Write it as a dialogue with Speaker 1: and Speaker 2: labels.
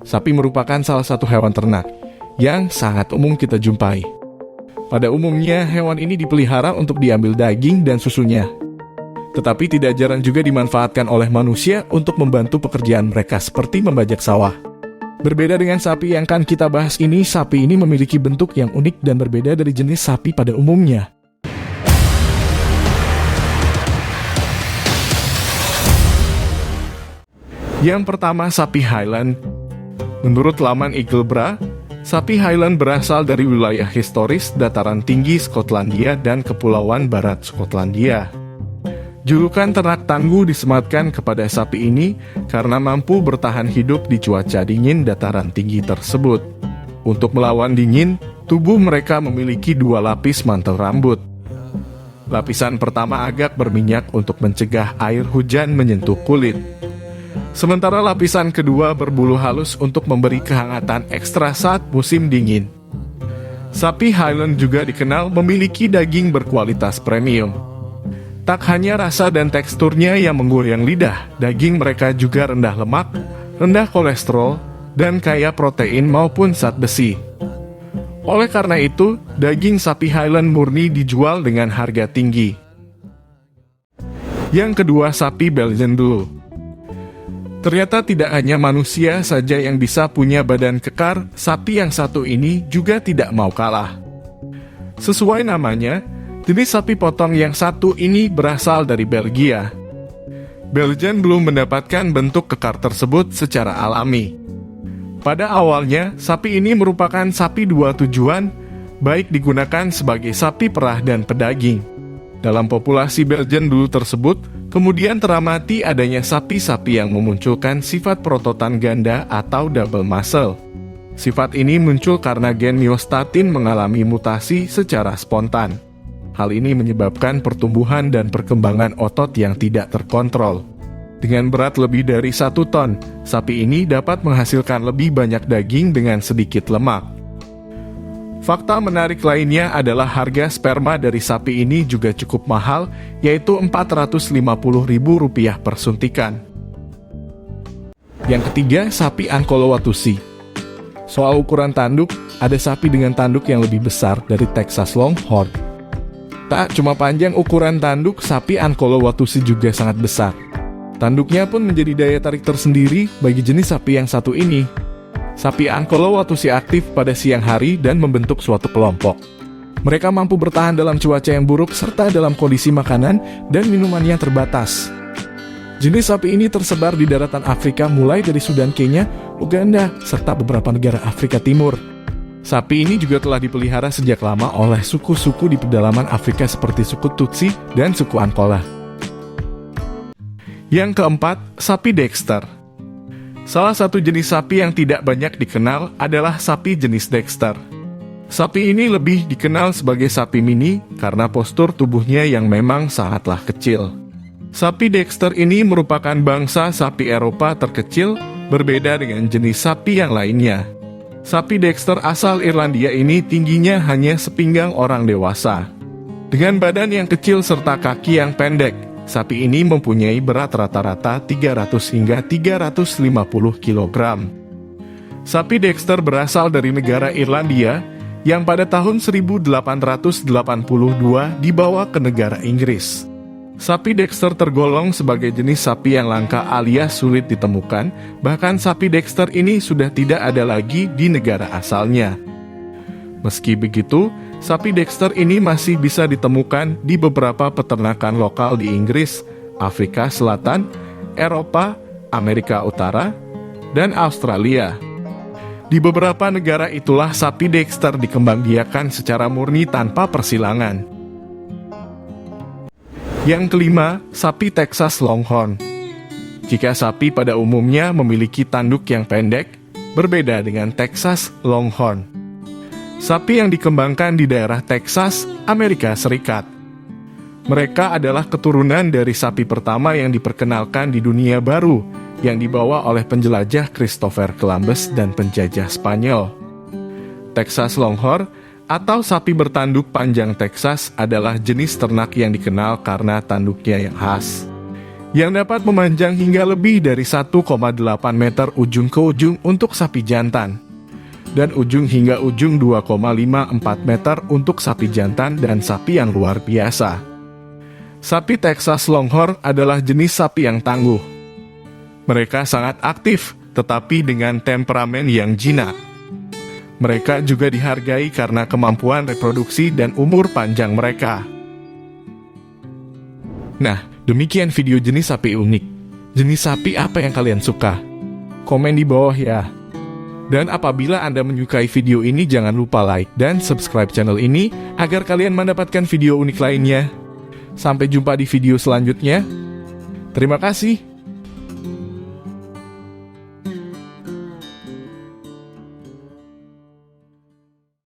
Speaker 1: Sapi merupakan salah satu hewan ternak yang sangat umum kita jumpai. Pada umumnya, hewan ini dipelihara untuk diambil daging dan susunya. Tetapi tidak jarang juga dimanfaatkan oleh manusia untuk membantu pekerjaan mereka seperti membajak sawah. Berbeda dengan sapi yang akan kita bahas ini, sapi ini memiliki bentuk yang unik dan berbeda dari jenis sapi pada umumnya. Yang pertama, sapi Highland. Menurut laman Eaglebra, sapi Highland berasal dari wilayah historis dataran tinggi Skotlandia dan Kepulauan Barat Skotlandia. Julukan ternak tangguh disematkan kepada sapi ini karena mampu bertahan hidup di cuaca dingin dataran tinggi tersebut. Untuk melawan dingin, tubuh mereka memiliki 2 lapis mantel rambut. Lapisan pertama agak berminyak untuk mencegah air hujan menyentuh kulit. Sementara lapisan kedua berbulu halus untuk memberi kehangatan ekstra saat musim dingin. Sapi Highland juga dikenal memiliki daging berkualitas premium. Tak hanya rasa dan teksturnya yang menggoyang lidah, daging mereka juga rendah lemak, rendah kolesterol, dan kaya protein maupun zat besi. Oleh karena itu, daging sapi Highland murni dijual dengan harga tinggi. Yang kedua, sapi Belgian Blue. Ternyata tidak hanya manusia saja yang bisa punya badan kekar, sapi yang satu ini juga tidak mau kalah. Sesuai namanya, jenis sapi potong yang satu ini berasal dari Belgia. Belgian Blue mendapatkan bentuk kekar tersebut secara alami. Pada awalnya, sapi ini merupakan sapi 2 tujuan, baik digunakan sebagai sapi perah dan pedaging. Dalam populasi Belgian Blue tersebut, kemudian teramati adanya sapi-sapi yang memunculkan sifat prototan ganda atau double muscle. Sifat ini muncul karena gen myostatin mengalami mutasi secara spontan. Hal ini menyebabkan pertumbuhan dan perkembangan otot yang tidak terkontrol. Dengan berat lebih dari 1 ton, sapi ini dapat menghasilkan lebih banyak daging dengan sedikit lemak. Fakta menarik lainnya adalah harga sperma dari sapi ini juga cukup mahal, yaitu Rp450.000 per suntikan. Yang ketiga, sapi Ankolo-Watusi. Soal ukuran tanduk, ada sapi dengan tanduk yang lebih besar dari Texas Longhorn. Tak cuma panjang ukuran tanduk, sapi Ankolo-Watusi juga sangat besar. Tanduknya pun menjadi daya tarik tersendiri bagi jenis sapi yang satu ini. Sapi Ankolo-Watusi aktif pada siang hari dan membentuk suatu kelompok. Mereka mampu bertahan dalam cuaca yang buruk serta dalam kondisi makanan dan minuman yang terbatas. Jenis sapi ini tersebar di daratan Afrika mulai dari Sudan, Kenya, Uganda, serta beberapa negara Afrika Timur. Sapi ini juga telah dipelihara sejak lama oleh suku-suku di pedalaman Afrika seperti suku Tutsi dan suku Ankola. Yang keempat, sapi Dexter. Salah satu jenis sapi yang tidak banyak dikenal adalah sapi jenis Dexter. Sapi ini lebih dikenal sebagai sapi mini karena postur tubuhnya yang memang sangatlah kecil. Sapi Dexter ini merupakan bangsa sapi Eropa terkecil, berbeda dengan jenis sapi yang lainnya. Sapi Dexter asal Irlandia ini tingginya hanya sepinggang orang dewasa. Dengan badan yang kecil serta kaki yang pendek, sapi ini mempunyai berat rata-rata 300 hingga 350 kg. Sapi Dexter berasal dari negara Irlandia yang pada tahun 1882 dibawa ke negara Inggris. Sapi Dexter tergolong sebagai jenis sapi yang langka alias sulit ditemukan, bahkan sapi Dexter ini sudah tidak ada lagi di negara asalnya. Meski begitu, sapi Dexter ini masih bisa ditemukan di beberapa peternakan lokal di Inggris, Afrika Selatan, Eropa, Amerika Utara, dan Australia. Di beberapa negara itulah sapi Dexter dikembangbiakan secara murni tanpa persilangan. Yang kelima, sapi Texas Longhorn. Jika sapi pada umumnya memiliki tanduk yang pendek, berbeda dengan Texas Longhorn. Sapi yang dikembangkan di daerah Texas, Amerika Serikat. Mereka adalah keturunan dari sapi pertama yang diperkenalkan di dunia baru, yang dibawa oleh penjelajah Christopher Columbus dan penjajah Spanyol. Texas Longhorn atau sapi bertanduk panjang Texas adalah jenis ternak yang dikenal karena tanduknya yang khas. yang dapat memanjang hingga lebih dari 1,8 meter ujung ke ujung untuk sapi jantan, dan ujung hingga ujung 2,54 meter untuk sapi jantan dan sapi yang luar biasa. Sapi Texas Longhorn adalah jenis sapi yang tangguh. Mereka sangat aktif, tetapi dengan temperamen yang jinak. Mereka juga dihargai karena kemampuan reproduksi dan umur panjang mereka. Nah, demikian video jenis sapi unik. Jenis sapi apa yang kalian suka? Komen di bawah ya. Dan apabila Anda menyukai video ini, jangan lupa like dan subscribe channel ini agar kalian mendapatkan video unik lainnya. Sampai jumpa di video selanjutnya. Terima kasih.